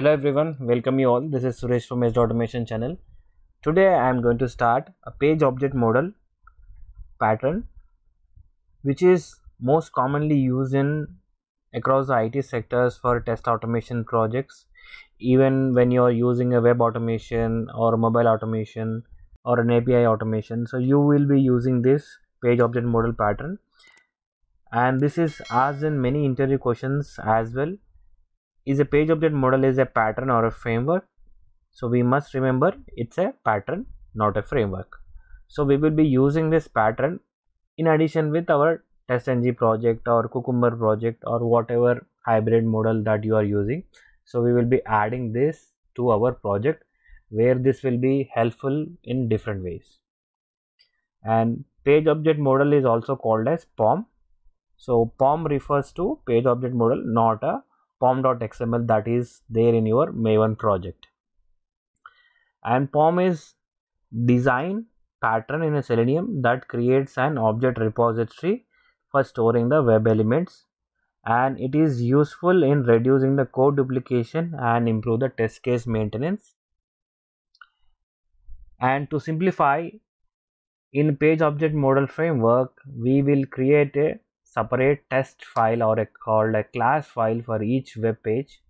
Hello everyone, welcome you all. This is Suresh from Edge Automation channel. Today I am going to start a page object model pattern which is most commonly used in across the IT sectors for test automation projects. Even when you are using a web automation or mobile automation or an API automation, so you will be using this page object model pattern, and this is asked in many interview questions as well. Is a page object model is a pattern or a framework? So we must remember it's a pattern, not a framework. So we will be using this pattern in addition with our TestNG project or Cucumber project or whatever hybrid model that you are using. So we will be adding this to our project where this will be helpful in different ways. And page object model is also called as POM. So POM refers to page object model, not a pom.xml that is there in your Maven project. And POM is design pattern in a Selenium that creates an object repository for storing the web elements, and it is useful in reducing the code duplication and improve the test case maintenance. And to simplify, in page object model framework we will create a separate test file or called a class file for each web page,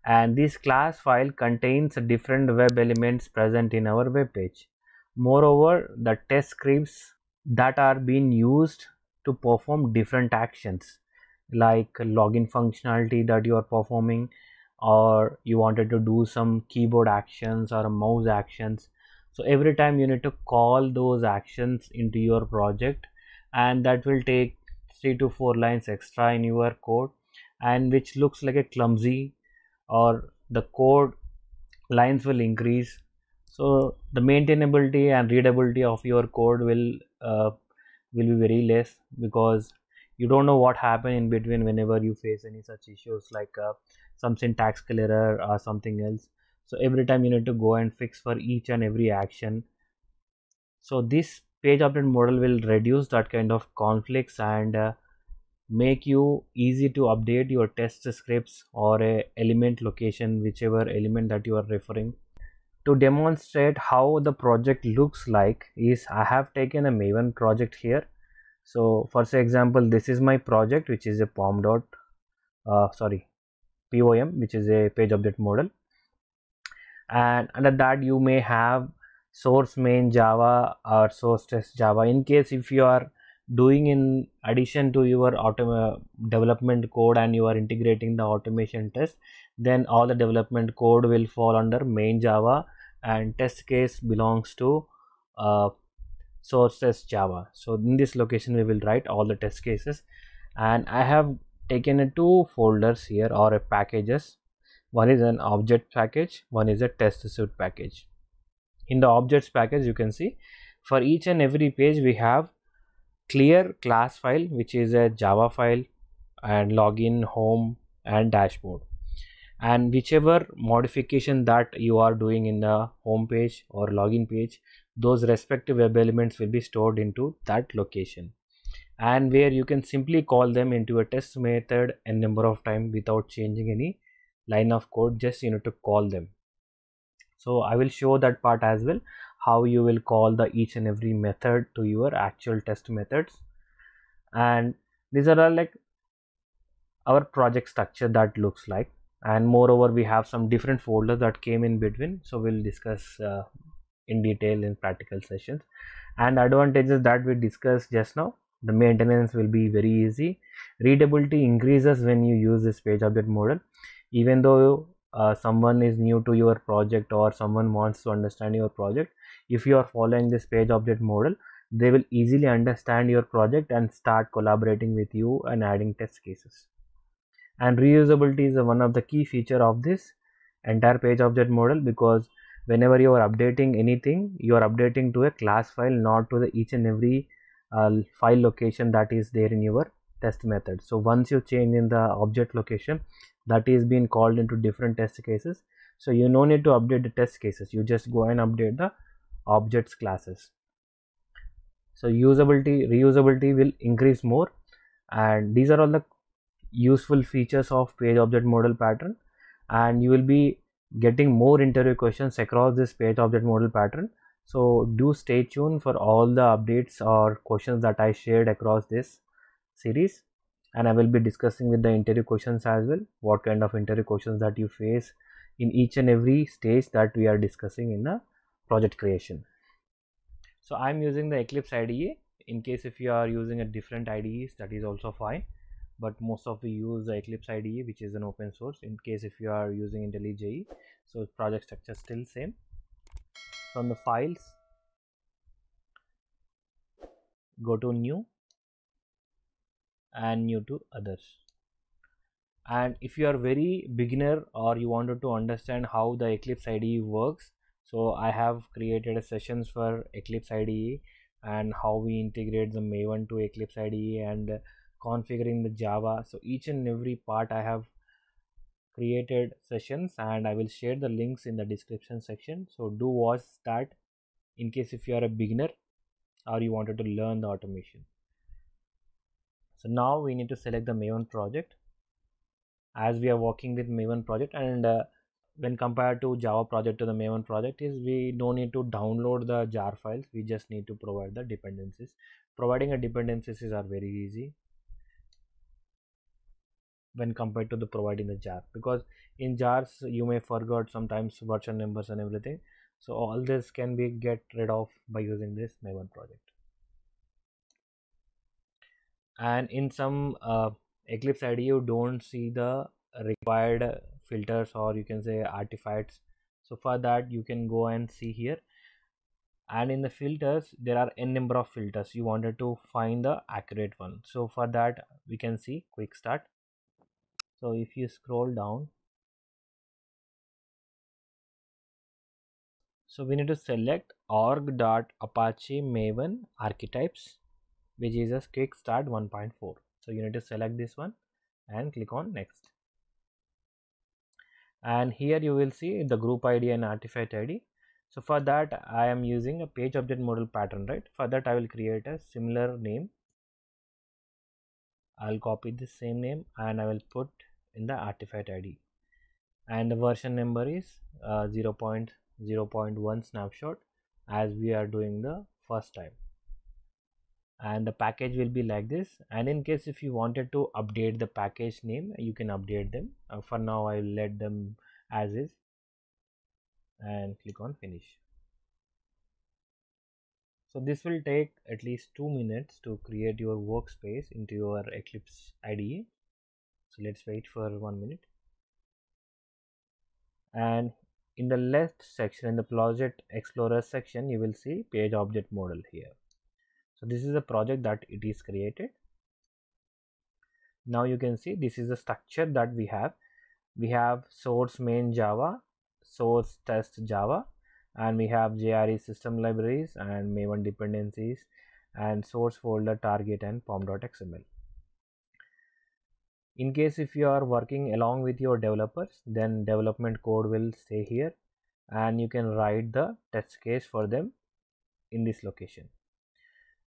and this class file contains different web elements present in our web page. Moreover, the test scripts that are being used to perform different actions like login functionality that you are performing, or you wanted to do some keyboard actions or mouse actions. So every time you need to call those actions into your project, and that will take 3 to 4 lines extra in your code, and which looks like a clumsy, or the code lines will increase. So the maintainability and readability of your code will be very less, because you don't know what happened in between whenever you face any such issues like some syntax error or something else. So every time you need to go and fix for each and every action. So this page object model will reduce that kind of conflicts and make you easy to update your test scripts or a element location, whichever element that you are referring. To demonstrate how the project looks like is I have taken a Maven project here. So for example, this is my project, which is a POM, which is a page object model, and under that you may have source main Java or source test Java. In case if you are doing in addition to your development code and you are integrating the automation test, then all the development code will fall under main Java, and test case belongs to source test Java. So in this location we will write all the test cases, and I have taken two folders here or packages. One is an object package, one is a test suite package. In the objects package, you can see for each and every page we have clear class file, which is a Java file, and login, home and dashboard, and whichever modification that you are doing in the home page or login page, those respective web elements will be stored into that location, and where you can simply call them into a test method a number of times without changing any line of code. Just you need to call them. So I will show that part as well, how you will call the each and every method to your actual test methods. And these are all like our project structure that looks like, and moreover we have some different folders that came in between, so we'll discuss in detail in practical sessions. And advantages that we discussed just now: the maintenance will be very easy, readability increases when you use this page object model. Even though someone is new to your project or someone wants to understand your project, if you are following this page object model, they will easily understand your project and start collaborating with you and adding test cases. And reusability is one of the key feature of this entire page object model, because whenever you are updating anything, you are updating to a class file, not to the each and every file location that is there in your test method. So once you change in the object location, that is being called into different test cases, so you no need to update the test cases, you just go and update the objects classes. So reusability will increase more, and these are all the useful features of page object model pattern. and you will be getting more interview questions across this page object model pattern. So do stay tuned for all the updates or questions that I shared across this series, and I will be discussing with the interview questions as well, what kind of interview questions that you face in each and every stage that we are discussing in the project creation. So I'm using the Eclipse IDE. In case if you are using a different IDEs, that is also fine, but most of we use the Eclipse IDE, which is an open source. In case if you are using IntelliJ, so project structure still same. From the files, go to new and new to others. And if you are very beginner or you wanted to understand how the Eclipse IDE works, so I have created a sessions for Eclipse IDE and how we integrate the Maven to Eclipse IDE and configuring the Java. So each and every part I have created sessions, and I will share the links in the description section. So do watch that in case if you are a beginner or you wanted to learn the automation. So now we need to select the Maven project, as we are working with Maven project, and when compared to Java project to the Maven project is we don't need to download the jar files, we just need to provide the dependencies. Providing a dependencies are very easy when compared to the providing the jar, because in jars you may forget sometimes version numbers and everything. So all this can be get rid of by using this Maven project. And in some Eclipse IDE you don't see the required filters, or you can say artifacts. So for that you can go and see here, and in the filters there are n number of filters. You wanted to find the accurate one, so for that we can see quick start. So if you scroll down, so we need to select org.apache maven archetypes, which is a quick start 1.4. so you need to select this one and click on next. And here you will see the group ID and artifact ID. So for that I am using a page object model pattern, right? For that I will create a similar name. I'll copy this same name and I will put in the artifact ID, and the version number is 0.0.1 snapshot, as we are doing the first time. And the package will be like this, and in case if you wanted to update the package name, you can update them. For now I will let them as is and click on finish. So this will take at least 2 minutes to create your workspace into your Eclipse IDE. So let's wait for 1 minute. And in the left section, in the project explorer section, you will see page object model here. So this is a project that it is created. Now you can see this is the structure that we have. We have source main Java, source test Java, and we have JRE system libraries and Maven dependencies and source folder target and pom.xml. In case if you are working along with your developers, then development code will stay here and you can write the test case for them in this location.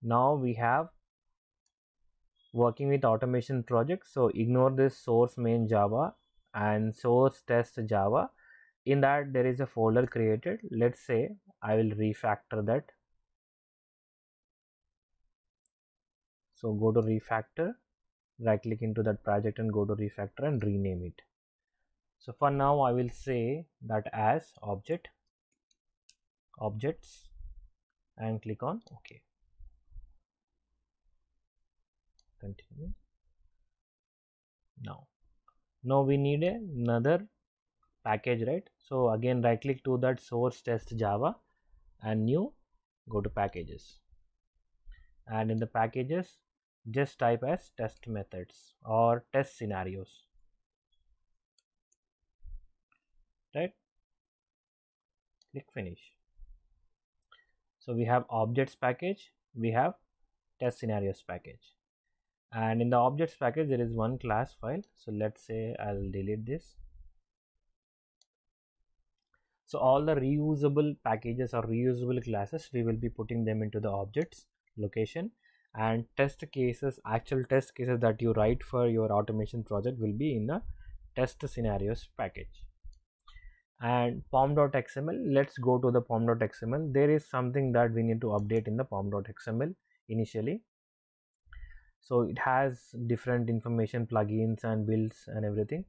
Now we have working with automation project, so ignore this source main Java and source test Java. In that there is a folder created. Let's say I will refactor that. So go to refactor, right click into that project and go to refactor and rename it. So for now I will say that as objects and click on OK. Continue. Now we need another package, right? So again right click to that source test Java and new, go to packages, and in the packages just type as test methods or test scenarios, right? Click finish. So we have objects package, we have test scenarios package, and in the objects package there is one class file. So let's say I'll delete this. So all the reusable packages or reusable classes, we will be putting them into the objects location, and test cases, actual test cases that you write for your automation project will be in the test scenarios package. And pom.xml, let's go to the pom.xml. There is something that we need to update in the pom.xml initially. So it has different information, plugins and builds and everything.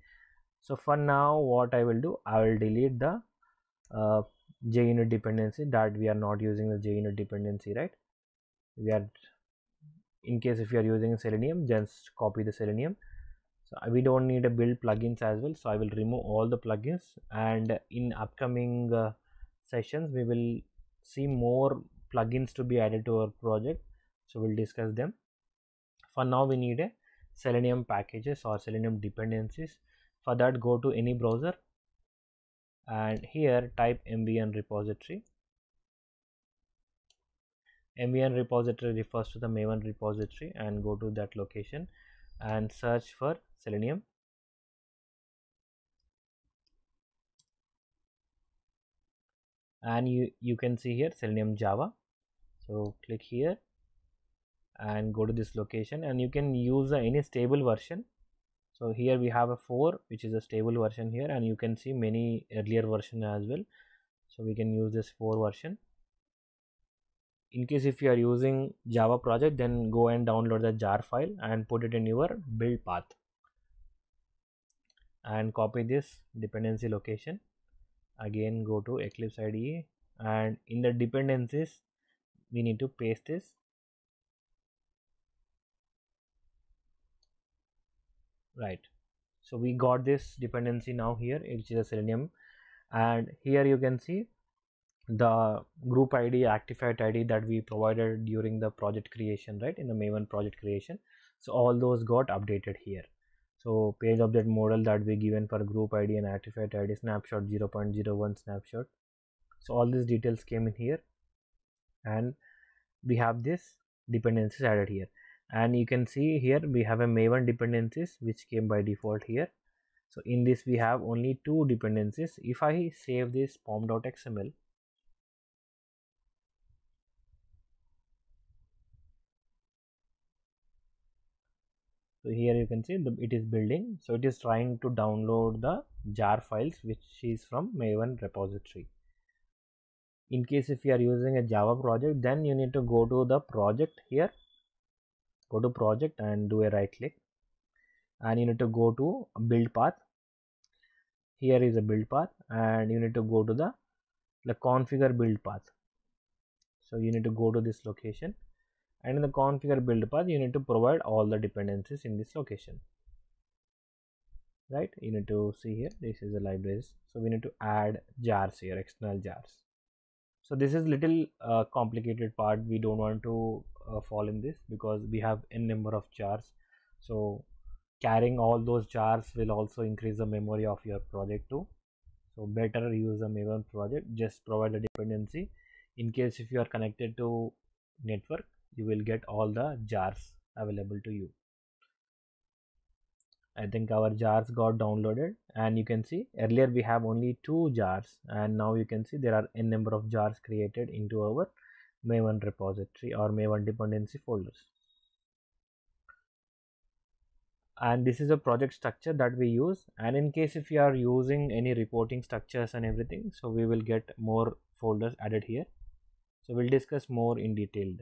So for now, what I will do, I will delete the JUnit dependency, that we are not using the JUnit dependency, right? We are, in case if you are using Selenium, just copy the Selenium. So we don't need a build plugins as well, so I will remove all the plugins, and in upcoming sessions we will see more plugins to be added to our project, so we'll discuss them. For now we need a Selenium packages or Selenium dependencies. For that, go to any browser and here type MVN repository. MVN repository refers to the Maven repository, and go to that location and search for Selenium. And you can see here Selenium Java. So click here and go to this location, and you can use any stable version. So here we have a 4, which is a stable version here, and you can see many earlier version as well. So we can use this 4 version. In case if you are using Java project, then go and download the jar file and put it in your build path, and copy this dependency location. Again go to Eclipse IDE, and in the dependencies we need to paste this. Right, so we got this dependency now here, which is a Selenium, and here you can see the group ID, Actify ID that we provided during the project creation, right, in the Maven project creation. So all those got updated here. So page update model that we given for group ID and Actify ID, snapshot 0.01 snapshot. So all these details came in here, and we have this dependencies added here. And you can see here we have a Maven dependencies which came by default here. So in this we have only 2 dependencies. If I save this pom.xml, so here you can see it is building. So it is trying to download the jar files which is from Maven repository. In case if you are using a Java project, then you need to go to the project here, go to project and do a right click, and you need to go to build path. Here is a build path, and you need to go to the configure build path. So you need to go to this location, and in the configure build path you need to provide all the dependencies in this location, right? You need to see here, this is the libraries, so we need to add jars here, external jars. So this is little complicated part. We don't want to fall in this because we have n number of jars. So carrying all those jars will also increase the memory of your project too. So better use a Maven project, just provide a dependency. In case if you are connected to network, you will get all the jars available to you. I think our jars got downloaded, and you can see earlier we have only 2 jars, and now you can see there are n number of jars created into our Maven repository or Maven dependency folders. And this is a project structure that we use, and in case if you are using any reporting structures and everything, so we will get more folders added here. So we'll discuss more in detail.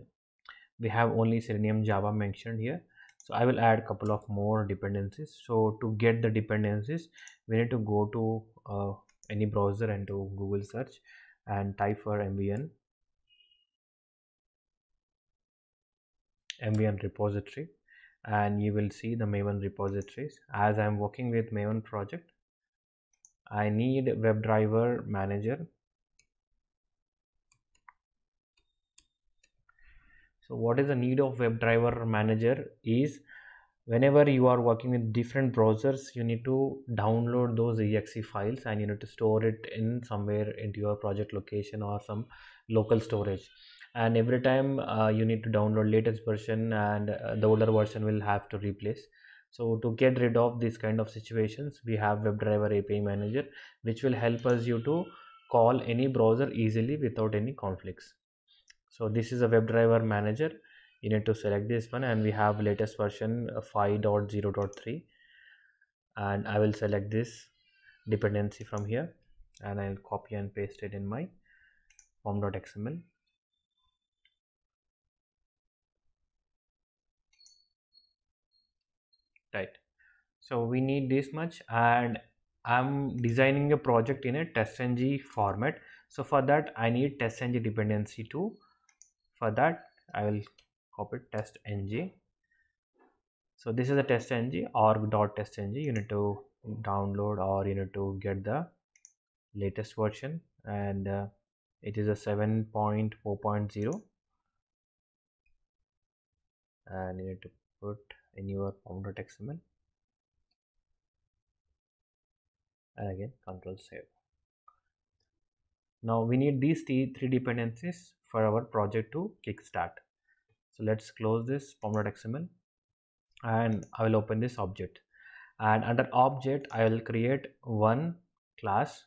We have only Selenium Java mentioned here, so I will add a couple of more dependencies. So to get the dependencies, we need to go to any browser and to Google search and type for MVN repository, and you will see the Maven repositories. As I am working with Maven project, I need WebDriver manager. So what is the need of WebDriver manager is, whenever you are working with different browsers, you need to download those exe files and you need to store it in somewhere into your project location or some local storage. And every time you need to download latest version, and the older version will have to replace. So to get rid of these kind of situations, we have WebDriver API manager, which will help us you to call any browser easily without any conflicts. So this is a WebDriver manager. You need to select this one, and we have latest version 5.0.3, and I will select this dependency from here. and I'll copy and paste it in my pom.xml. Right, so we need this much, and I'm designing a project in a testng format. So for that I need testng dependency too. For that I will copy testng. So this is a testng, org.testng. You need to download, or you need to get the latest version, and it is a 7.4.0, and you need to put in your pom.xml, and again control save. Now we need these three dependencies for our project to kickstart. So let's close this pom.xml, and I will open this object, and under object I will create one class.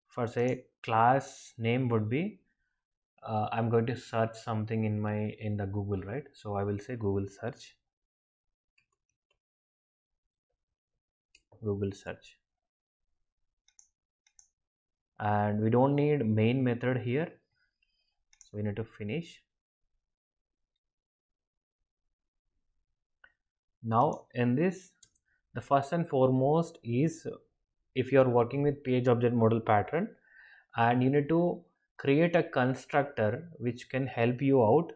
For say class name would be I'm going to search something in the Google, right? So I will say Google search, and we don't need main method here, so we need to finish. Now in this, the first and foremost is, if you are working with page object model pattern, and you need to create a constructor which can help you out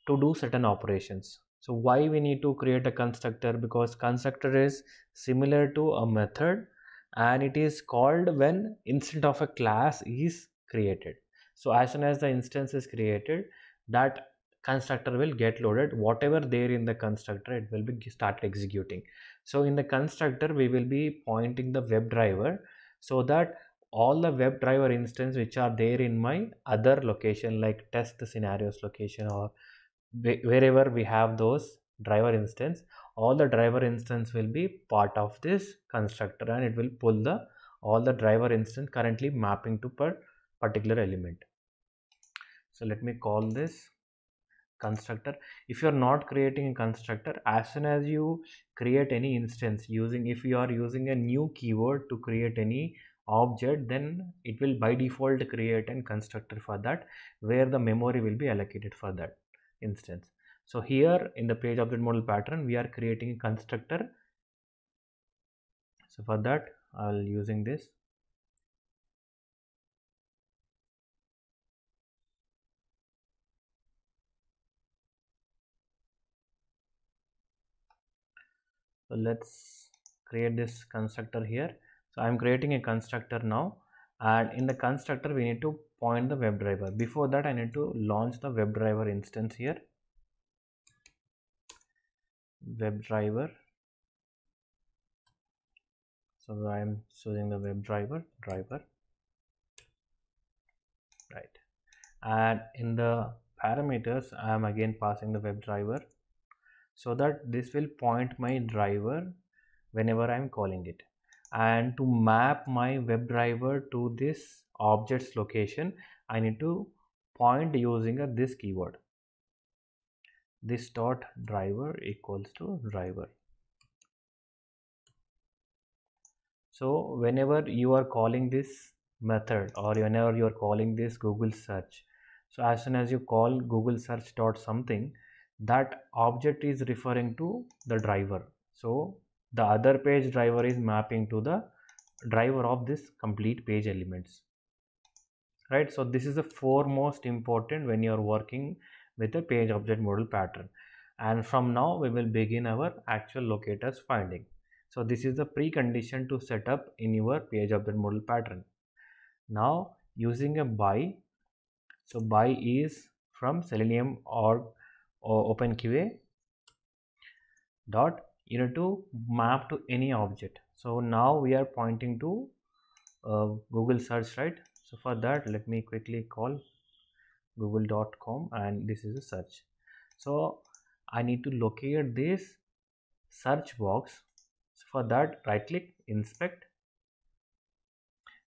to do certain operations. So why we need to create a constructor? Because constructor is similar to a method, and it is called when instead of a class is created. So as soon as the instance is created, that constructor will get loaded. Whatever there in the constructor, it will be start executing. So in the constructor we will be pointing the WebDriver, so that all the WebDriver instance which are there in my other location, like test scenarios location, or wherever we have those driver instance, all the driver instance will be part of this constructor, and it will pull the all the driver instance currently mapping to per particular element. So let me call this constructor. If you are not creating a constructor, as soon as you create any instance using, if you are using a new keyword to create any object, then it will by default create a constructor for that, where the memory will be allocated for that instance. So here in the page object model pattern we are creating a constructor. So for that I'll using this. So let's create this constructor here. So I'm creating a constructor now, and in the constructor we need to point the WebDriver. Before that I need to launch the WebDriver instance here. WebDriver. So I'm choosing the WebDriver driver, right? And in the parameters I am again passing the WebDriver, so that this will point my driver whenever I'm calling it. And to map my WebDriver to this object's location, I need to point using this keyword, this dot driver equals to driver. So whenever you are calling this method, or whenever you are calling this Google search, so as soon as you call Google search dot something, that object is referring to the driver. So the other page driver is mapping to the driver of this complete page elements, right? So this is the foremost important when you are working with a page object model pattern. And from now we will begin our actual locators finding. So this is the precondition to set up in your page object model pattern. Now using a by, so by is from Selenium or OpenQA dot, you need to map to any object. So now we are pointing to Google search, right? So for that let me quickly call google.com, and this is a search. So I need to locate this search box. So for that right click, inspect,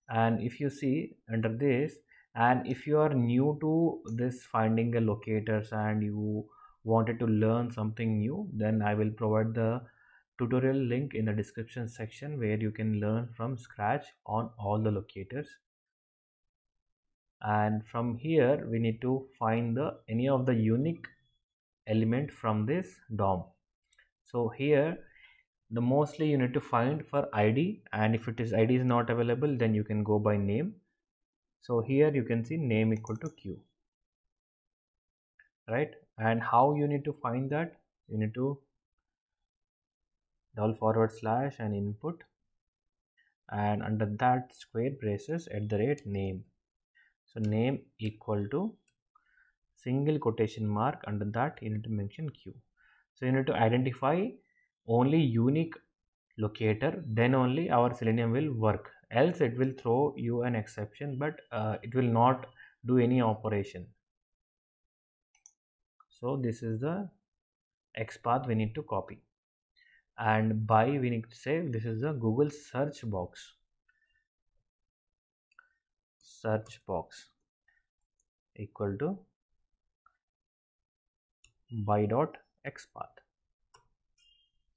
and if you see under this, and if you are new to this finding a locators and you wanted to learn something new, then I will provide the tutorial link in the description section where you can learn from scratch on all the locators. And from here we need to find the any of the unique element from this DOM. So here the mostly you need to find for ID, and if it is ID is not available, then you can go by name. So here you can see name equal to Q, right? And how you need to find that? You need to $/ and input, and under that square braces @name. So name equal to single quotation mark, under that you need to mention Q. So you need to identify only unique locator, then only our Selenium will work, else it will throw you an exception, but it will not do any operation. So this is the XPath we need to copy, and by we need to say this is the Google search box equal to by.xpath.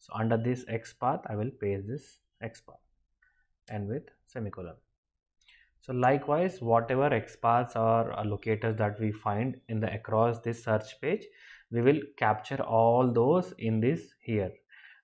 So under this XPath I will paste this XPath and with semicolon. So likewise, whatever XPaths or locators that we find in the across this search page, we will capture all those in this here.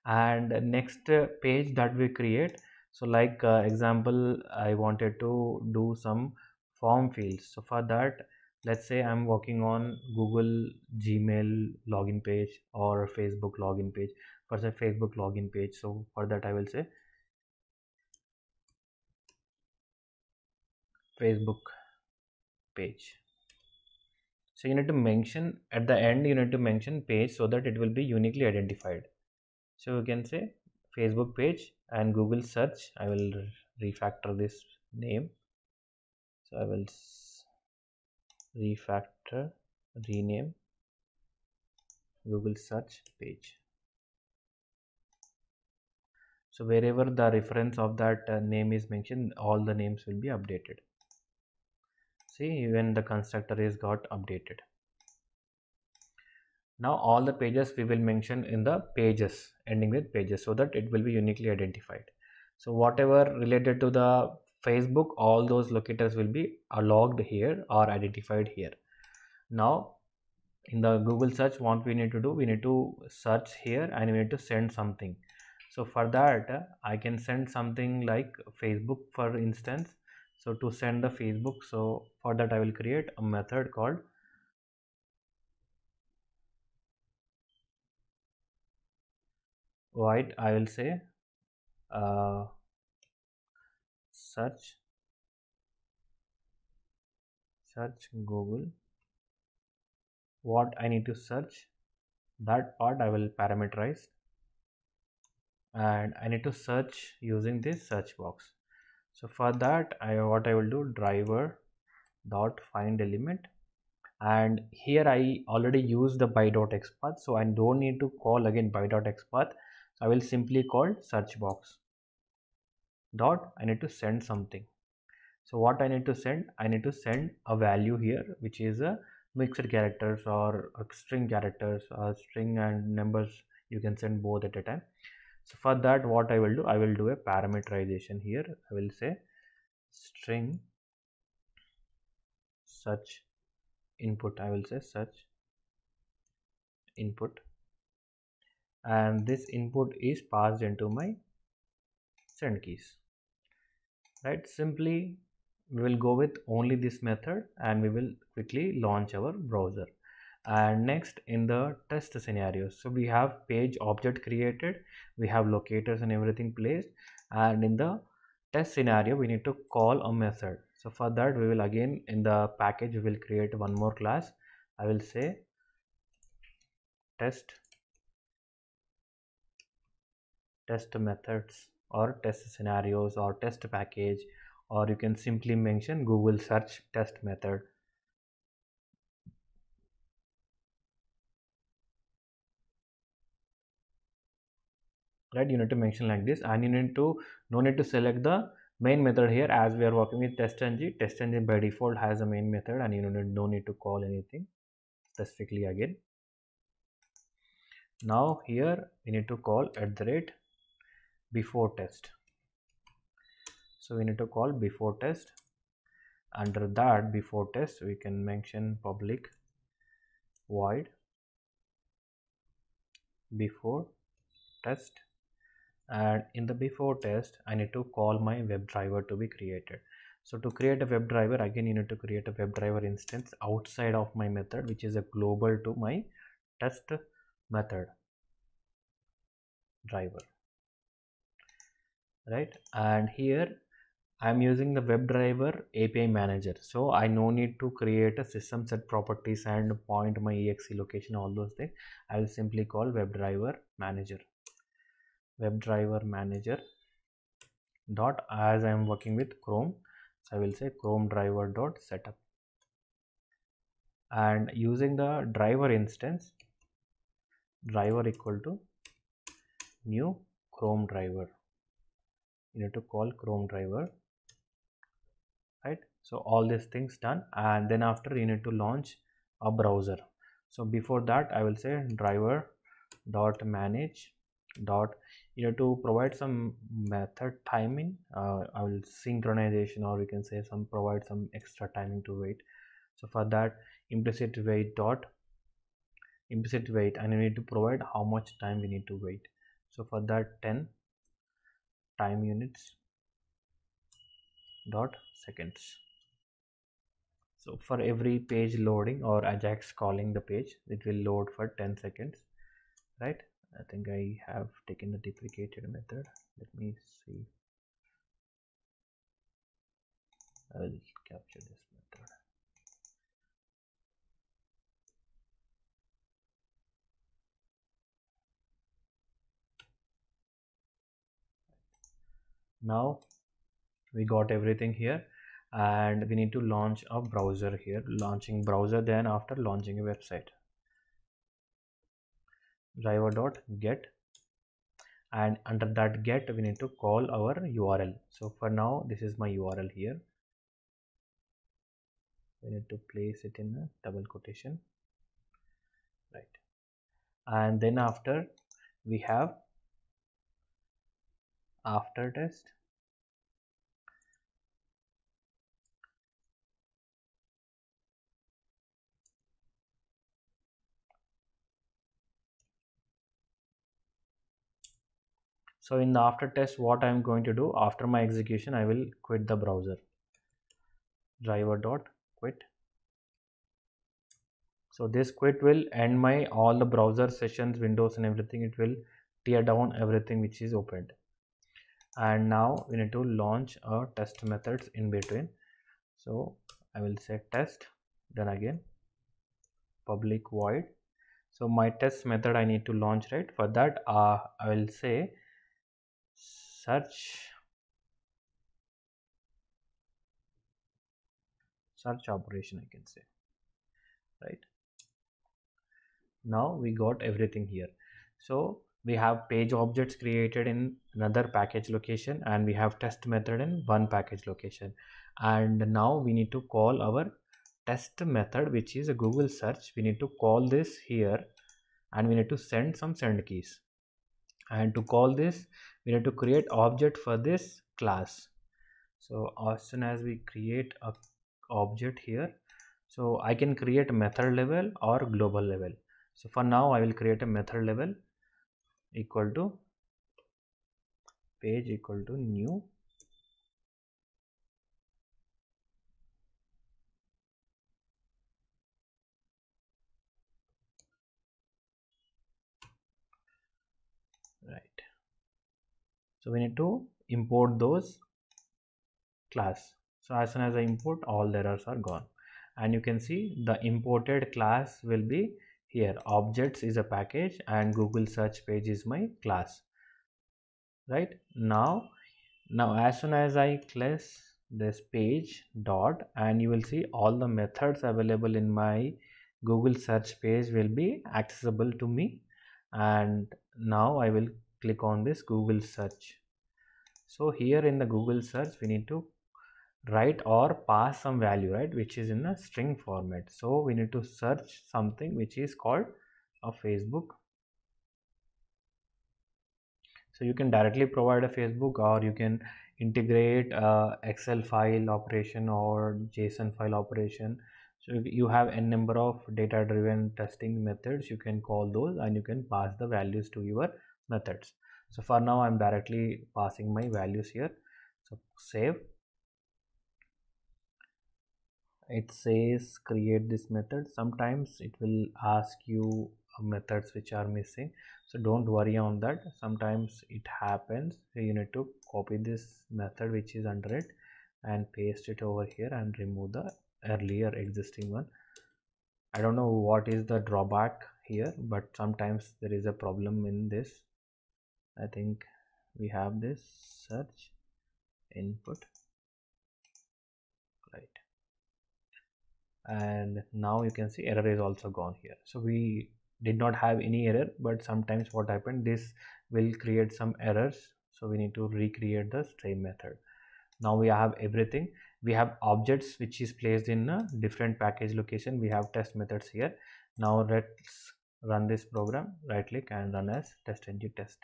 And next page that we create, so like example, I wanted to do some form fields. So for that, let's say I'm working on Google Gmail login page or Facebook login page. For the Facebook login page, so for that I will say Facebook page. So you need to mention at the end, you need to mention page so that it will be uniquely identified. So you can say Facebook page and Google search. I will refactor this name. So I will rename Google search page. So wherever the reference of that name is mentioned, all the names will be updated. See, even the constructor is got updated. Now all the pages we will mention in the pages, ending with pages, so that it will be uniquely identified. So whatever related to the Facebook, all those locators will be logged here or identified here. Now in the Google search, what we need to do, we need to search here and we need to send something. So for that I can send something like Facebook, for instance. So to send the Facebook, so for that I will create a method called void, I will say search Google, what I need to search, that part I will parameterize, and I need to search using this search box. So for that what I will do, driver dot find element, and here I already use the by.xpath, so I don't need to call again by.xpath. I will simply call search box dot, I need to send something. So what I need to send, I need to send a value here which is a mixed characters or a string characters or string and numbers, you can send both at a time. So for that what I will do, I will do a parameterization here. I will say string search input, I will say search input, and this input is passed into my send keys, right? Simply we will go with only this method and we will quickly launch our browser. And next, in the test scenarios, so we have page object created, we have locators and everything placed, and in the test scenario we need to call a method. So for that we will again in the package we will create one more class. I will say test methods or test scenarios or test package, or you can simply mention Google search test method. Right, you need to mention like this, and you need to no need to select the main method here, as we are working with testng by default has a main method, and you no need to call anything specifically again. Now here we need to call before test. So we need to call before test. Under that before test we can mention public void before test, and in the before test I need to call my WebDriver to be created. So to create a WebDriver, again you need to create a WebDriver instance outside of my method, which is a global to my test method driver, right? And here I'm using the WebDriver API manager, so I no need to create a system set properties and point my exe location, all those things. I will simply call WebDriver manager dot, as I am working with Chrome, so I will say Chrome driver dot setup, and using the driver instance, driver equal to new Chrome driver. You need to call Chrome driver, right? So all these things done, and then after you need to launch a browser. So before that I will say driver dot manage dot, you need to provide some method timing. I will synchronization, or we can say some provide some extra timing to wait. So for that implicit wait, and you need to provide how much time we need to wait. So for that 10 time units dot seconds. So for every page loading or Ajax calling the page, it will load for 10 seconds, right? I think I have taken the deprecated method. Let me see. I will capture this method. Now we got everything here, and we need to launch a browser here. Launching browser, then after launching a website. Driver dot get, and under that get we need to call our URL. So for now this is my URL here. We need to place it in a double quotation, right? And then after we have after test, so in the after test what I am going to do, after my execution I will quit the browser. Driver dot quit. So this quit will end my all the browser sessions, windows and everything. It will tear down everything which is opened. And now we need to launch our test methods in between. So I will say test, then again public void. So my test method I need to launch, right? For that I will say search operation, I can say, right? Now we got everything here. So we have page objects created in another package location, and we have test method in one package location. And now we need to call our test method, which is a Google search. We need to call this here, and we need to send some send keys. And to call this we need to create object for this class. So as soon as we create a object here, so I can create a method level or global level. So for now I will create a method level equal to page equal to new right. So we need to import those class. So as soon as I import, all the errors are gone, and you can see the imported class will be here. Objects is a package and Google search page is my class, right? Now as soon as I click this page dot, and you will see all the methods available in my Google search page will be accessible to me. And now I will click on this Google search. So here in the Google search we need to write or pass some value, right, which is in a string format. So we need to search something which is called a Facebook. So you can directly provide a Facebook, or you can integrate Excel file operation or JSON file operation. So if you have n number of data driven testing methods, you can call those and you can pass the values to your methods. So for now I'm directly passing my values here. So save. It says create this method. Sometimes it will ask you methods which are missing, so don't worry on that. Sometimes it happens. So you need to copy this method which is under it and paste it over here and remove the earlier existing one. I don't know what is the drawback here, but sometimes there is a problem in this. I think we have this search input, right? And now you can see error is also gone here. So we did not have any error, but sometimes what happened, this will create some errors, so we need to recreate the same method. Now we have everything. We have objects which is placed in a different package location. We have test methods here. Now let's run this program. Right click and run as test-ng test.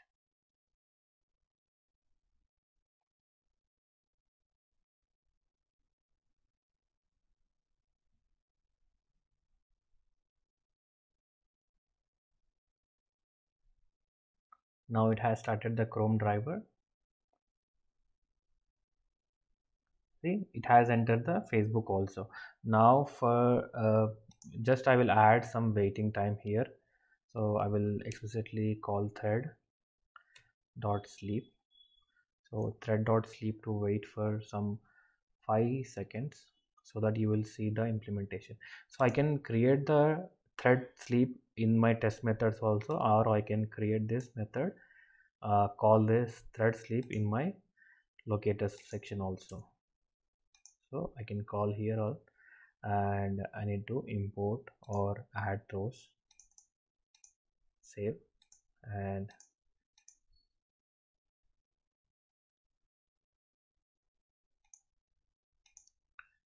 Now it has started the Chrome driver. See, it has entered the Facebook also. Now for just I will add some waiting time here. So I will explicitly call thread dot sleep. So thread dot sleep to wait for some 5 seconds so that you will see the implementation. So I can create the thread sleep in my test methods also, or I can create this method, call this thread sleep in my locators section also. So I can call here all, and I need to import or add those. Save. And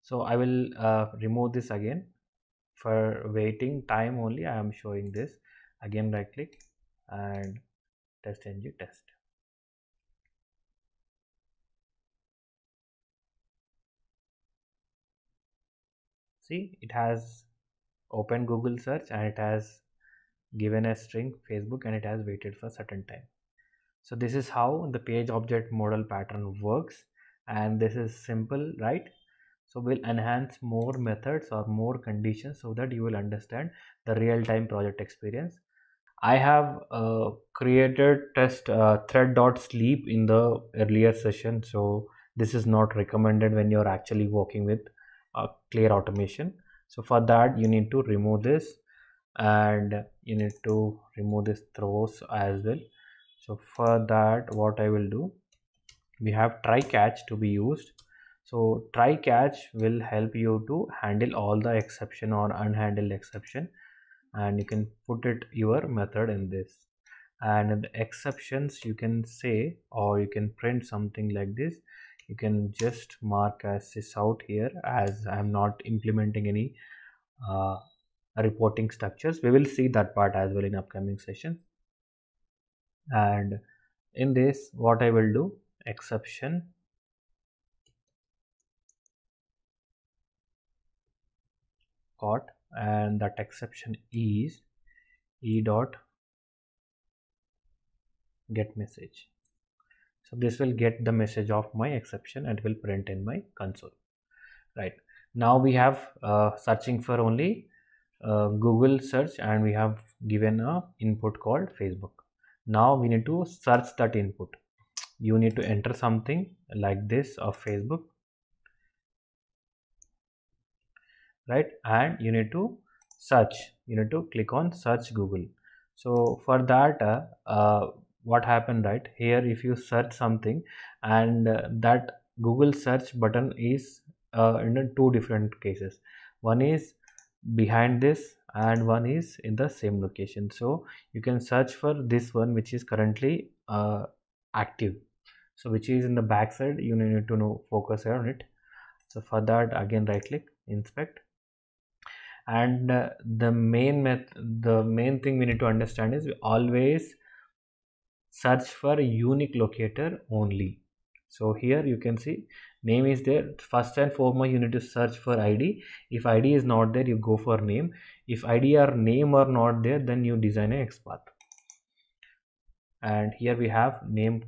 so I will remove this again. For waiting time only I am showing this. Again right click and test-ng test. See, it has opened Google search and it has given a string Facebook and it has waited for certain time. So this is how the page object model pattern works, and this is simple, right? So we'll enhance more methods or more conditions so that you will understand the real-time project experience. I have created test thread.sleep in the earlier session, so this is not recommended when you're actually working with clear automation. So for that you need to remove this, and you need to remove this throws as well. So for that what I will do, we have try catch to be used. So try catch will help you to handle all the exception or unhandled exception, and you can put it your method in this. And in the exceptions you can say, or you can print something like this. You can just mark as this out here, as I'm not implementing any reporting structures. We will see that part as well in upcoming sessions. And in this what I will do, exception caught, and that exception is e dot get message. So this will get the message of my exception and will print in my console. Right now we have searching for only Google search, and we have given a input called Facebook. Now we need to search that input. You need to enter something like this of Facebook, right? And you need to search. You need to click on search Google. So for that what happened, right here, if you search something and that Google search button is in two different cases. One is behind this and one is in the same location. So you can search for this one which is currently active, so which is in the back side. You need to know focus on it. So for that again right click, inspect. And the main thing we need to understand is we always search for unique locator only. So here you can see name is there. First and foremost you need to search for ID. If ID is not there, you go for name. If ID or name are not there, then you design a XPath. And here we have name,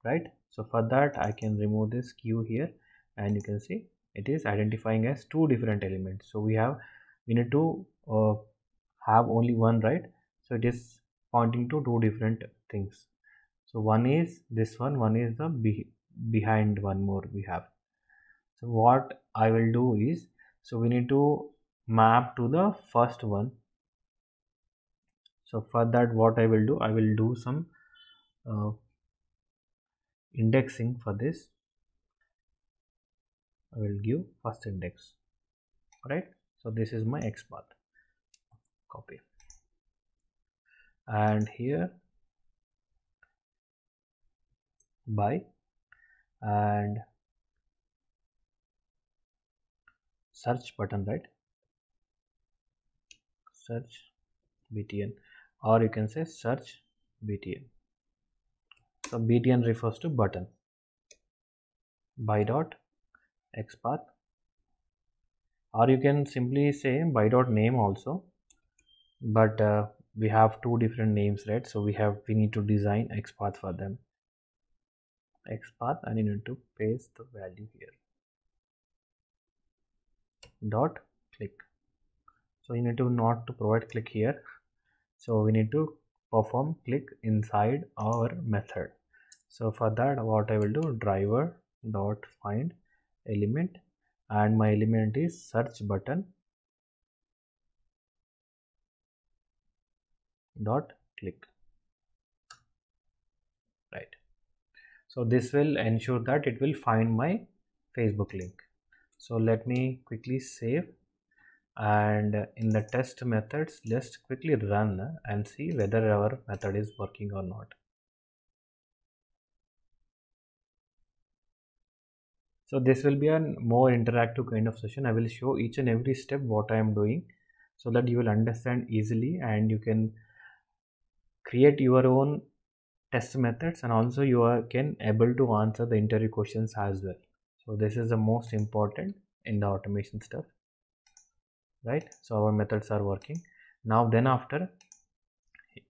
right? So for that I can remove this queue here, and you can see it is identifying as two different elements. So we need to have only one, right? So it is pointing to two different things. So one is this one is the behind one more we have. So what I will do is, so we need to map to the first one. So for that what I will do some indexing for this. I will give first index, right? So this is my XPath. Copy, and here by, and search button, right? Search btn, or you can say search btn. So btn refers to button. By dot XPath, or you can simply say by dot name also, but we have two different names, right? So we need to design XPath for them. XPath, and you need to paste the value here. Dot click. So you need to not to provide click here. So we need to perform click inside our method. So for that what I will do, driver dot find element, and my element is search button dot click, right? So this will ensure that it will find my Facebook link. So let me quickly save, and in the test methods just quickly run and see whether our method is working or not. So this will be a more interactive kind of session. I will show each and every step what I am doing, so that you will understand easily and you can create your own test methods, and also you can able to answer the interview questions as well. So this is the most important in the automation stuff, right? So our methods are working now. Then after,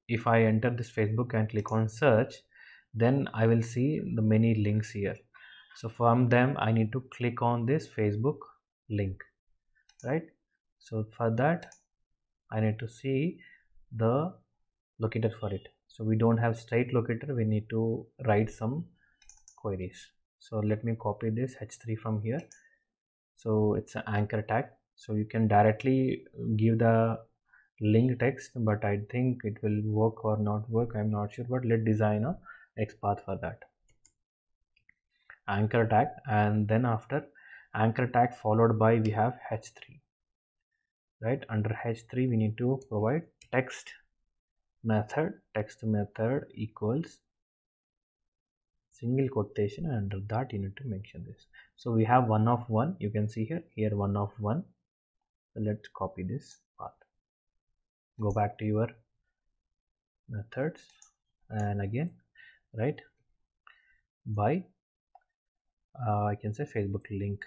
if I enter this Facebook and click on search, then I will see the many links here. So from them I need to click on this Facebook link, right? So for that I need to see the locator for it. So we don't have straight locator, we need to write some queries. So let me copy this h3 from here. So it's an anchor tag, so you can directly give the link text, but I think it will work or not work, I'm not sure, but let's design a XPath for that. Anchor tag, and then after anchor tag followed by we have h3, right? Under h3 we need to provide text method equals single quotation, and under that you need to mention this. So we have one of one, you can see here one of one. So let's copy this path, go back to your methods, and again right by I can say Facebook link.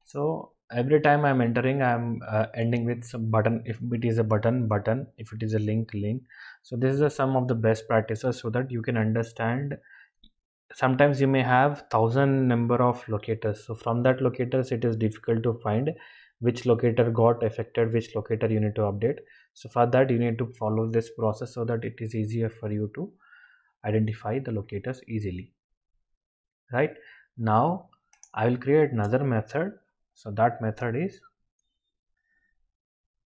So every time I'm entering, I'm ending with some button. If it is a button, if it is a link. So this is some of the best practices, so that you can understand. Sometimes you may have 1,000 number of locators, so from that locators it is difficult to find which locator got affected, which locator you need to update. So for that you need to follow this process, so that it is easier for you to identify the locators easily, right? Now I will create another method. So that method is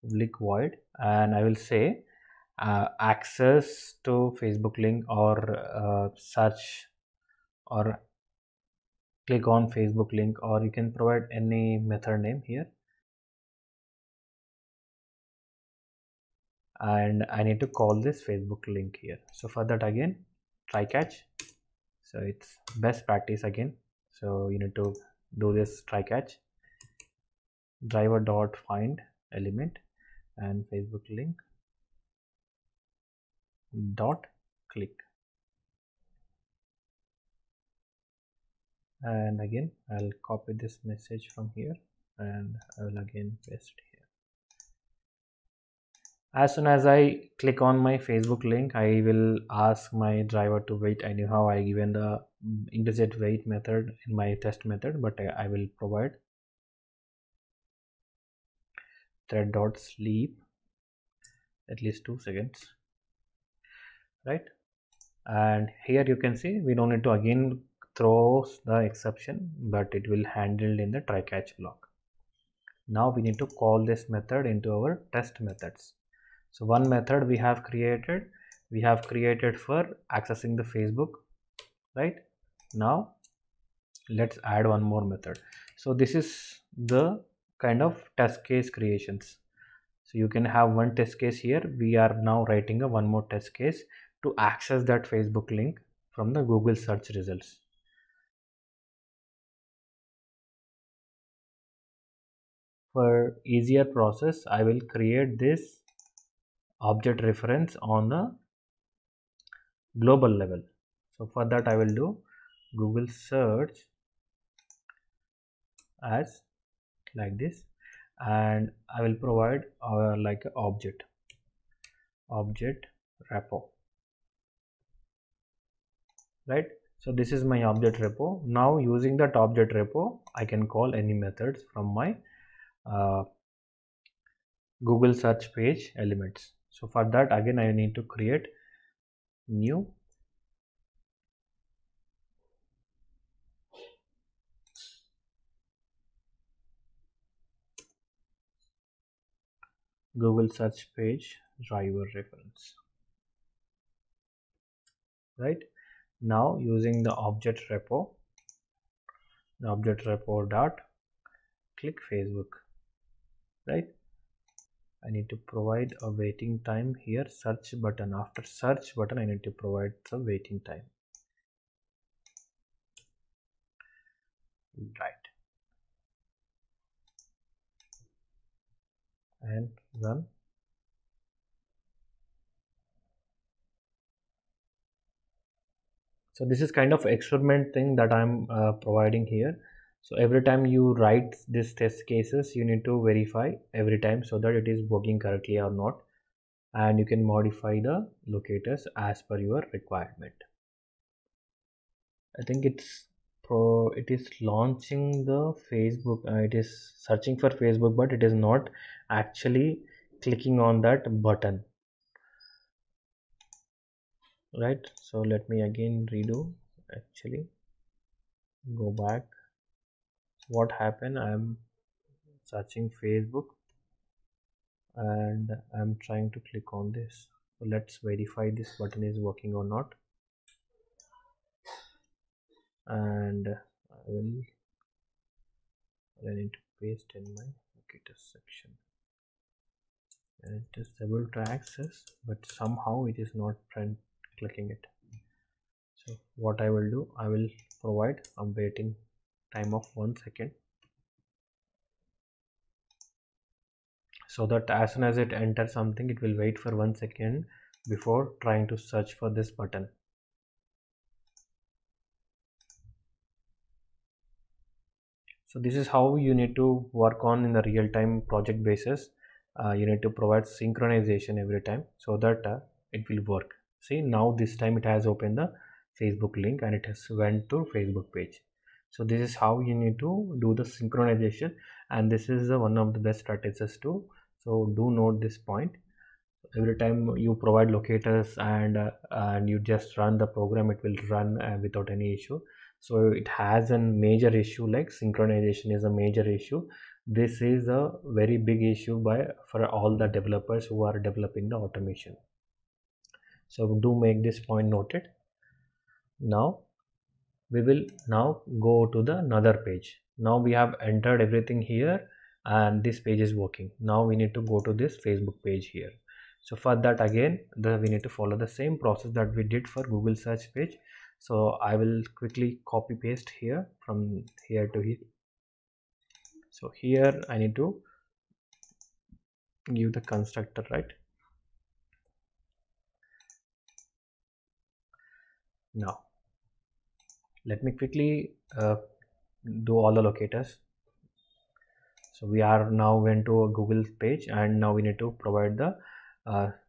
public void, and I will say access to Facebook link, or search, or click on Facebook link, or you can provide any method name here. and I need to call this Facebook link here. So for that, again, try catch. So it's best practice again. So you need to do this try catch, driver dot find element and Facebook link dot click, and again I'll copy this message from here and I will again paste it here. As soon as I click on my Facebook link, I will ask my driver to wait. Anyhow, I given the implicit wait method in my test method, but I will provide thread dot sleep at least 2 seconds, right? And here you can see we don't need to again throw the exception, but it will handle in the try catch block. Now we need to call this method into our test methods. So one method we have created for accessing the Facebook, right? Now let's add one more method. So this is the kind of test case creations. So you can have one test case here. We are now writing a one more test case to access that Facebook link from the Google search results. For easier process, I will create this object reference on the global level. So for that, I will do Google search as like this, and I will provide like an object repo, right? So this is my object repo. Now using that object repo, I can call any methods from my Google search page elements. So for that, again I need to create new Google search page driver reference, right? Now using the object repo dot click Facebook, right? I need to provide a waiting time here, search button. After search button, I need to provide some waiting time, right? And run. So this is kind of experiment thing that I'm providing here. So every time you write this test cases, you need to verify every time so that it is working correctly or not, and you can modify the locators as per your requirement. I think it is launching the Facebook. It is searching for Facebook, but it is not actually clicking on that button, right? So let me again redo. Actually, go back. What happened? I'm searching Facebook and I'm trying to click on this. So let's verify this button is working or not. And I need to paste in my locator section. And it is able to access, but somehow it is not clicking it. So what I will do, I will provide a waiting time of 1 second, so that as soon as it enters something, it will wait for 1 second before trying to search for this button. So this is how you need to work on in the real-time project basis. You need to provide synchronization every time so that it will work. See, now this time it has opened the Facebook link and it has went to Facebook page. So this is how you need to do the synchronization, and this is one of the best practices too. So do note this point. Every time you provide locators and you just run the program, it will run without any issue. So it has a major issue, like synchronization is a major issue. This is a very big issue for all the developers who are developing the automation. So do make this point noted. Now we will now go to the another page. Now we have entered everything here and this page is working. Now we need to go to this Facebook page here. So for that again we need to follow the same process that we did for Google search page. So I will quickly copy paste here from here to here. So here I need to give the constructor, right? Now let me quickly do all the locators. So we are now went to a Google page, and now we need to provide the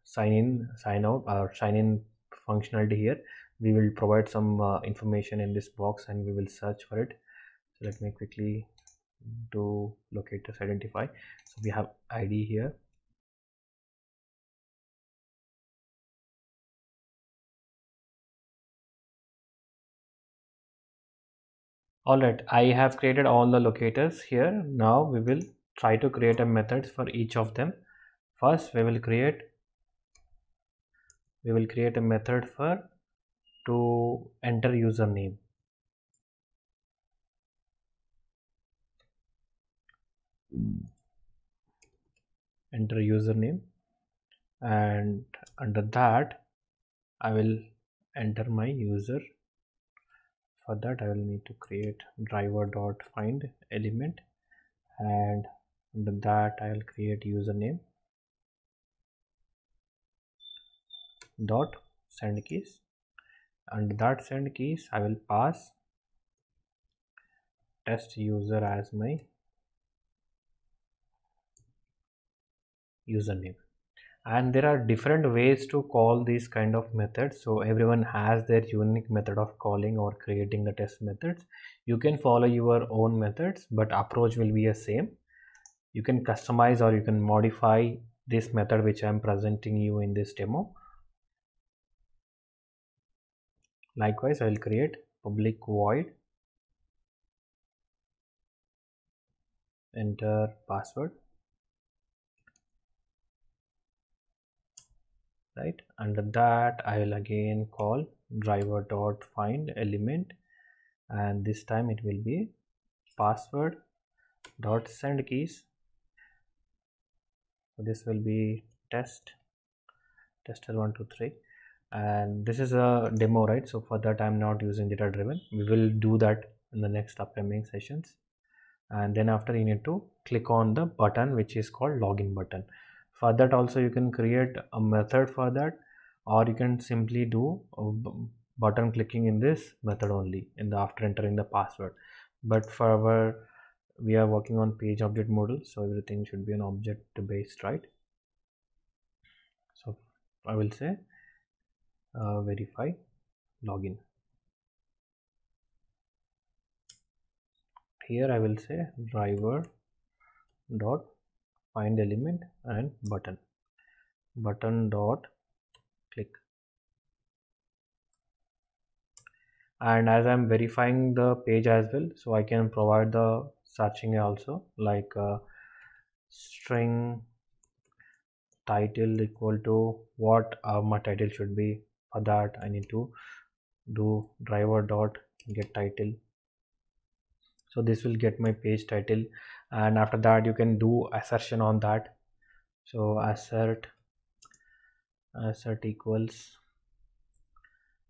sign in, sign out, or sign in functionality here. We will provide some information in this box and we will search for it. So let me quickly do locators identify. So we have ID here. Alright, I have created all the locators here. Now we will try to create a method for each of them. First we will create a method for to enter username. Enter username, and under that I will enter my user. For that I will need to create driver.find element, and under that I will create username dot send keys. Under that send keys I will pass test user as my username. And there are different ways to call these kind of methods, so everyone has their unique method of calling or creating the test methods. You can follow your own methods, but approach will be the same. You can customize or you can modify this method which I am presenting you in this demo. Likewise I will create public void enter password, right? Under that I will again call driver.find element, and this time it will be password dot send keys. So this will be tester123, and this is a demo, right? So for that I'm not using data driven. We will do that in the next upcoming sessions. And then after you need to click on the button which is called login button. For that also you can create a method for that, or you can simply do button clicking in this method only in the after entering the password. But for our we are working on page object model, so everything should be an object based, right? So I will say verify login. Here I will say driver dot find element and button dot click. And as I'm verifying the page as well, so I can provide the searching also, like string title equal to what my title should be. For that I need to do driver dot get title. So this will get my page title, and after that you can do assertion on that. So assert equals,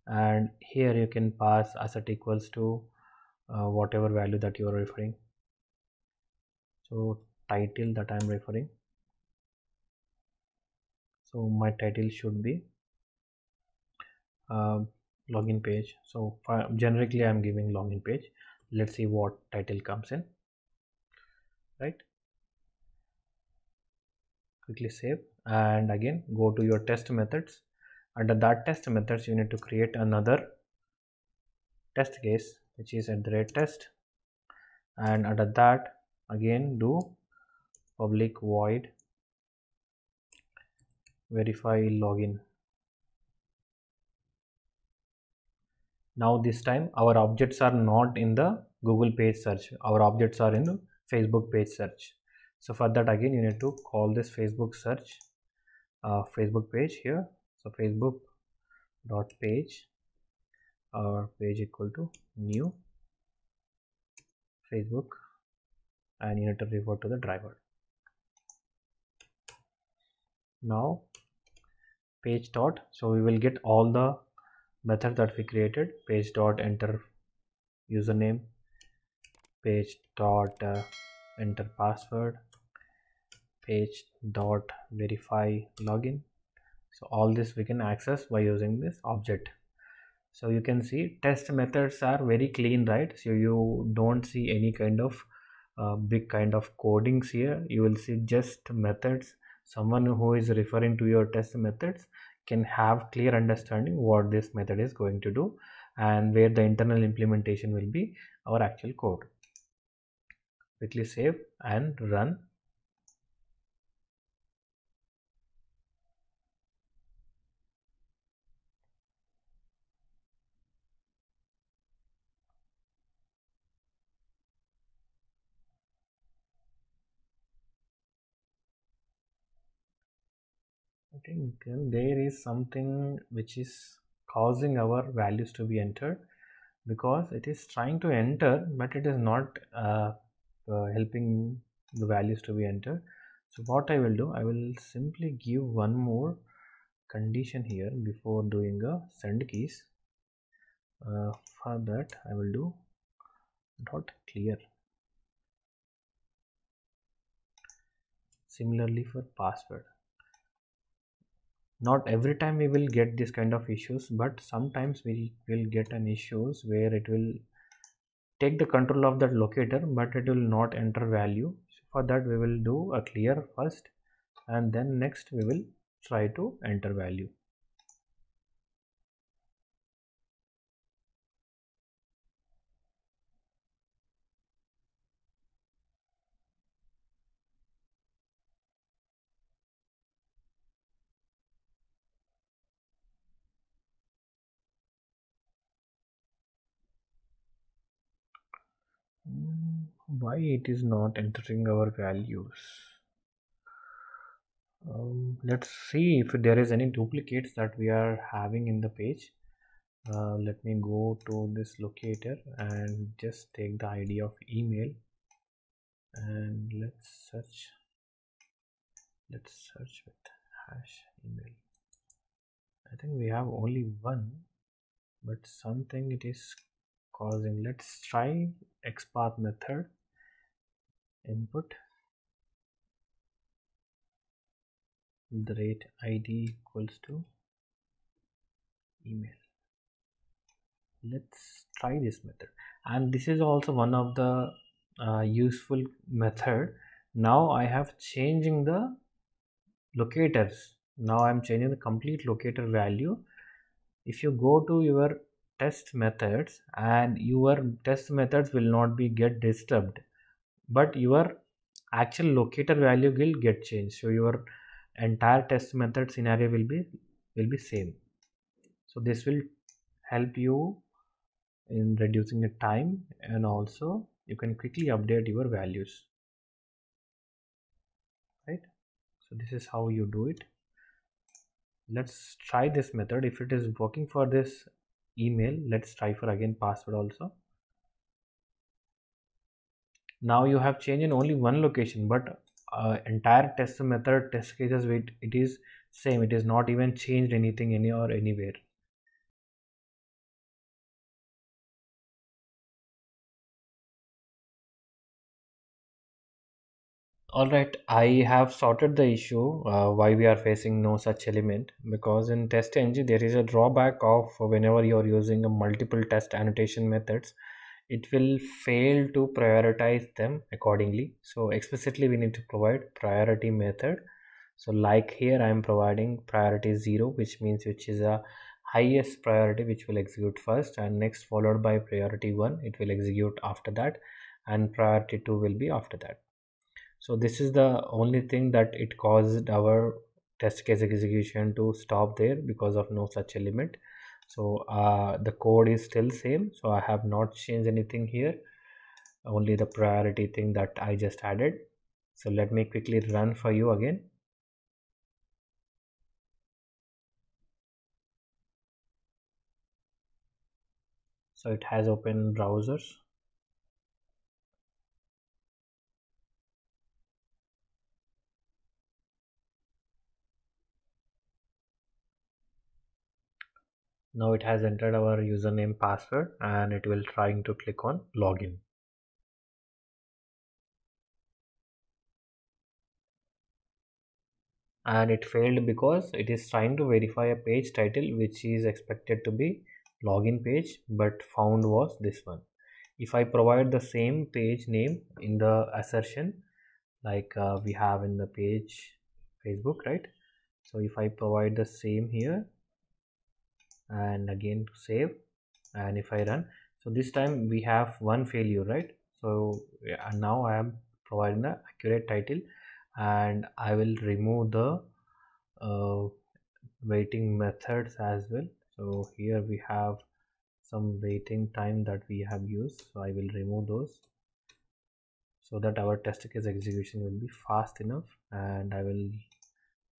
and here you can pass assert equals to whatever value that you are referring. So title that I am referring, so my title should be login page. So generically I am giving login page. Let's see what title comes in, right? Quickly save, and again go to your test methods. Under that test methods you need to create another test case which is at the rate test, and under that again do public void verify login. Now this time our objects are not in the Google page search, our objects are in the Facebook page search. So for that again you need to call this Facebook search Facebook page here. So Facebook dot page or page equal to new Facebook, and you need to refer to the driver. Now page dot. So we will get all the methods that we created. Page dot enter username, page dot enter password, page dot verify login. So all this we can access by using this object. So you can see test methods are very clean, right? So you don't see any kind of big kind of codings here. You will see just methods. Someone who is referring to your test methods can have clear understanding what this method is going to do and where the internal implementation will be our actual code. Quickly save and run. I think there is something which is causing our values to be entered, because it is trying to enter but it is not helping the values to be entered. So what I will do, I will simply give one more condition here before doing a send keys. For that I will do dot clear. Similarly for password, not every time we will get this kind of issues, but sometimes we will get an issues where it will take the control of that locator but it will not enter value. So for that we will do a clear first and then next we will try to enter value. Why it is not entering our values? Let's see if there is any duplicates that we are having in the page. Let me go to this locator and just take the ID of email and let's search with hash email. I think we have only one, but something it is causing. Let's try XPath method input the rate ID equals to email. Let's try this method, and this is also one of the useful method. Now I have changing the locators. Now I'm changing the complete locator value. If you go to your test methods, and your test methods will not be get disturbed, but your actual locator value will get changed. So your entire test method scenario will be same. So this will help you in reducing the time, and also you can quickly update your values, right? So this is how you do it. Let's try this method. If it is working for this email, let's try for again password also. Now you have changed in only one location, but entire test method test cases with it is same. It is not even changed anything any or anywhere. All right, I have sorted the issue why we are facing no such element, because in TestNG there is a drawback of whenever you are using a multiple test annotation methods, it will fail to prioritize them accordingly. So explicitly we need to provide priority method. So like here I am providing priority 0, which means which is a highest priority which will execute first, and next followed by priority 1, it will execute after that, and priority 2 will be after that. So this is the only thing that it caused our test case execution to stop there, because of no such element. So the code is still same, so I have not changed anything here, only the priority thing that I just added. So let me quickly run for you again. So it has opened browsers. Now it has entered our username password and it will trying to click on login. And it failed because it is trying to verify a page title which is expected to be login page, but found was this one. If I provide the same page name in the assertion like we have in the page Facebook, right? So if I provide the same here and again save, and if I run, so this time we have one failure, right? So yeah, and now I am providing the accurate title, and I will remove the waiting methods as well. So here we have some waiting time that we have used, so I will remove those so that our test case execution will be fast enough. And I will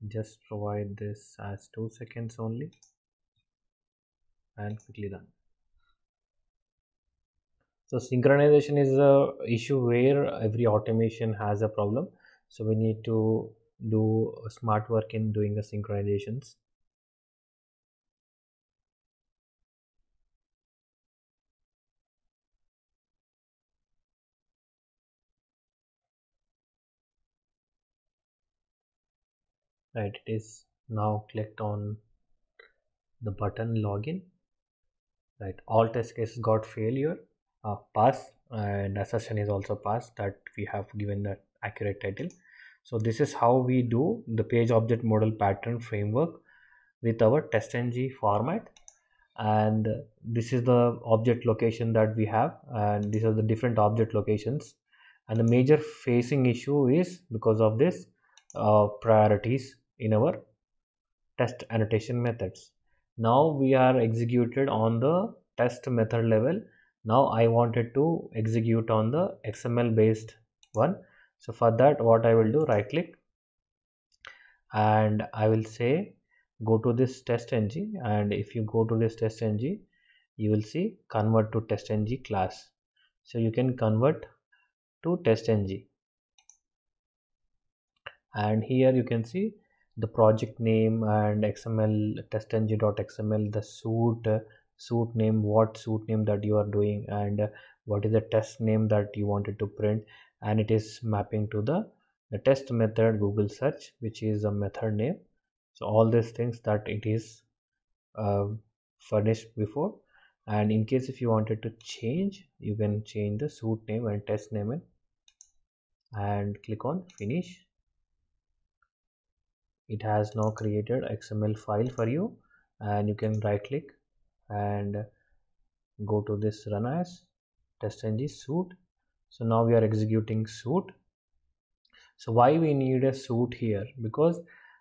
just provide this as 2 seconds only and quickly run. So synchronization is a issue where every automation has a problem, so we need to do smart work in doing the synchronizations. Right, it is now clicked on the button login. Right, all test cases got failure, pass, and assertion is also passed that we have given the accurate title. So this is how we do the page object model pattern framework with our testng format. And this is the object location that we have, and these are the different object locations. And the major facing issue is because of this priorities in our test annotation methods. Now we are executed on the test method level. Now I wanted to execute on the XML based one. So for that, what I will do, right click, and I will say go to this testng. And if you go to this testng, you will see convert to testng class. So you can convert to testng, and here you can see the project name and XML testng.xml, the suite name, what suite name that you are doing, and what is the test name that you wanted to print, and it is mapping to the test method Google search, which is a method name. So all these things that it is uh, furnished before. And in case if you wanted to change, you can change the suite name and test name and click on finish. It has now created XML file for you, and you can right click and go to this run as testng suite. So now we are executing suite. So why we need a suite here? Because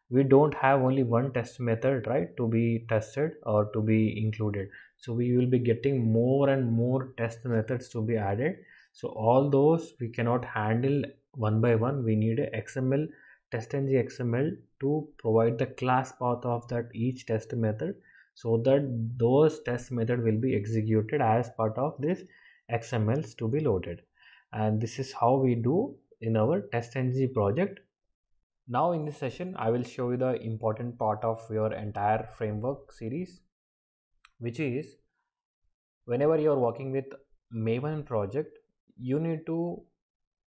we don't have only one test method, right, to be tested or to be included. So we will be getting more and more test methods to be added. So all those we cannot handle one by one. We need a XML testng XML to provide the class path of that each test method, so that those test method will be executed as part of this XMLs to be loaded. And this is how we do in our testng project. Now in this session, I will show you the important part of your entire framework series, which is whenever you are working with Maven project, you need to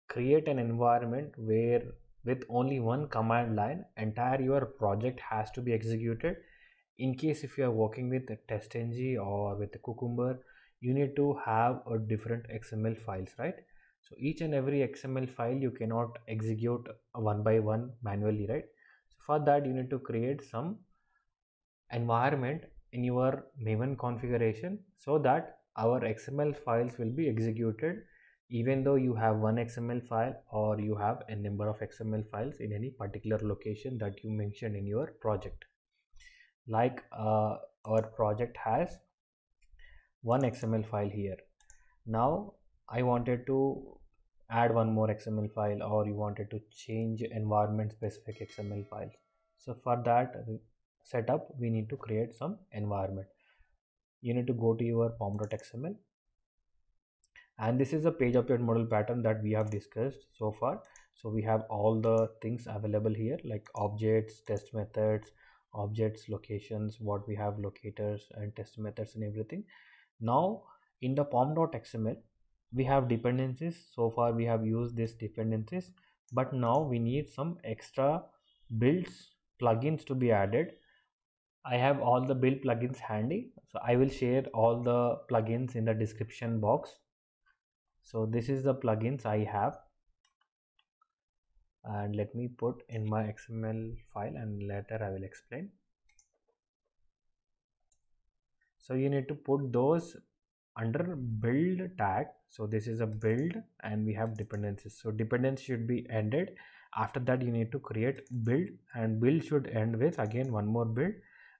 create an environment where with only one command line, entire your project has to be executed. In case if you are working with testng or with Cucumber, you need to have a different XML files, right? So each and every XML file you cannot execute one by one manually, right? So for that you need to create some environment in your Maven configuration so that our XML files will be executed even though you have one XML file or you have a number of XML files in any particular location that you mentioned in your project. Like our project has one XML file here. Now I wanted to add one more XML file, or you wanted to change environment specific XML files. So for that setup, we need to create some environment. You need to go to your pom.xml, and this is a page object model pattern that we have discussed so far. So we have all the things available here like objects, test methods, objects, locations, what we have, locators and test methods and everything. Now in the pom.xml we have dependencies. So far we have used these dependencies, but now we need some extra builds plugins to be added. I have all the build plugins handy, so I will share all the plugins in the description box. So this is the plugins I have, and let me put in my XML file and later I will explain. So you need to put those under build tag. So this is a build and we have dependencies. So dependence should be ended. After that you need to create build, and build should end with again one more build,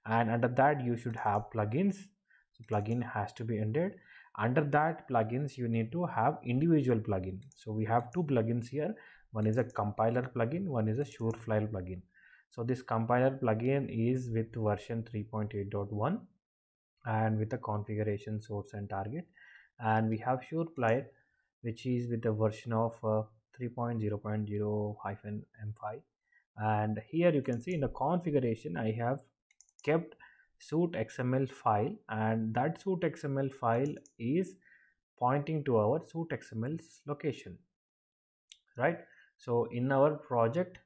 and under that you should have plugins. So plugin has to be ended. Under that plugins you need to have individual plugin. So we have two plugins here. One is a compiler plugin, one is a Surefire plugin. So this compiler plugin is with version 3.8.1 and with the configuration source and target, and we have Surefire which is with the version of 3.0.0-m5, and here you can see in the configuration I have kept suit XML file, and that suit XML file is pointing to our suit XML's location, right? So in our project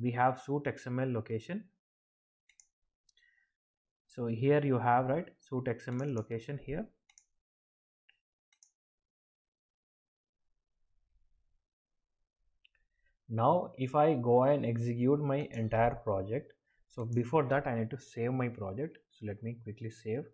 we have suit XML location. So here you have, right, suit XML location here. Now if I go and execute my entire project, so before that I need to save my project. So let me quickly save.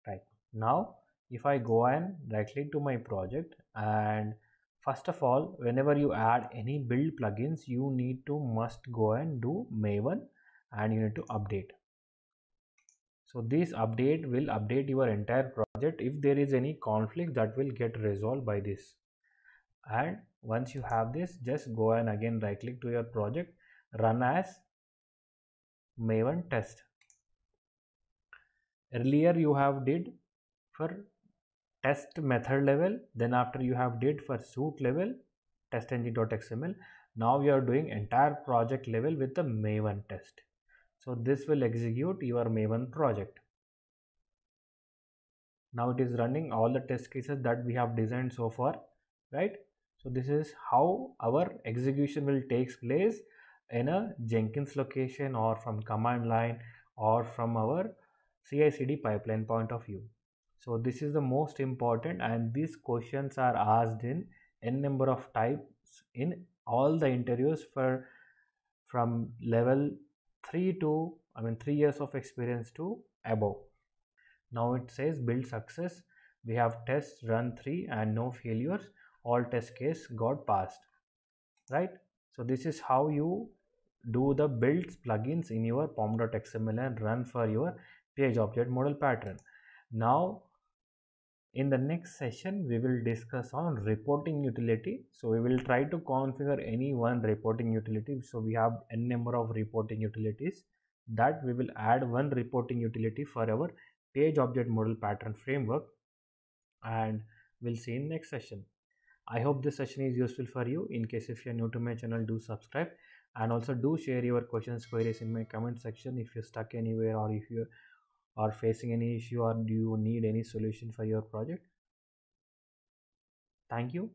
Right, now if I go and right click to my project, and first of all whenever you add any build plugins you need to must go and do Maven, and you need to update. So this update will update your entire project. If there is any conflict, that will get resolved by this. And once you have this, just go and again right click to your project, run as Maven test. Earlier you have did for test method level, then after you have did for suit level testng.xml. Now you are doing entire project level with the Maven test. So this will execute your Maven project. Now it is running all the test cases that we have designed so far, right? So this is how our execution will take place in a Jenkins location, or from command line, or from our CI/CD pipeline point of view. So this is the most important, and these questions are asked in n number of types in all the interviews for from level 3 to 3 years of experience to above. Now it says build success. We have tests run 3 and no failures. All test case got passed, right? So this is how you do the builds plugins in your pom.xml and run for your page object model pattern. Now in the next session we will discuss on reporting utility. So we will try to configure any one reporting utility. So we have n number of reporting utilities, that we will add one reporting utility for our page object model pattern framework, and we'll see in next session. I hope this session is useful for you. In case if you're new to my channel, do subscribe, and also do share your questions, queries in my comment section. If you're stuck anywhere, or if you are facing any issue, or do you need any solution for your project. Thank you.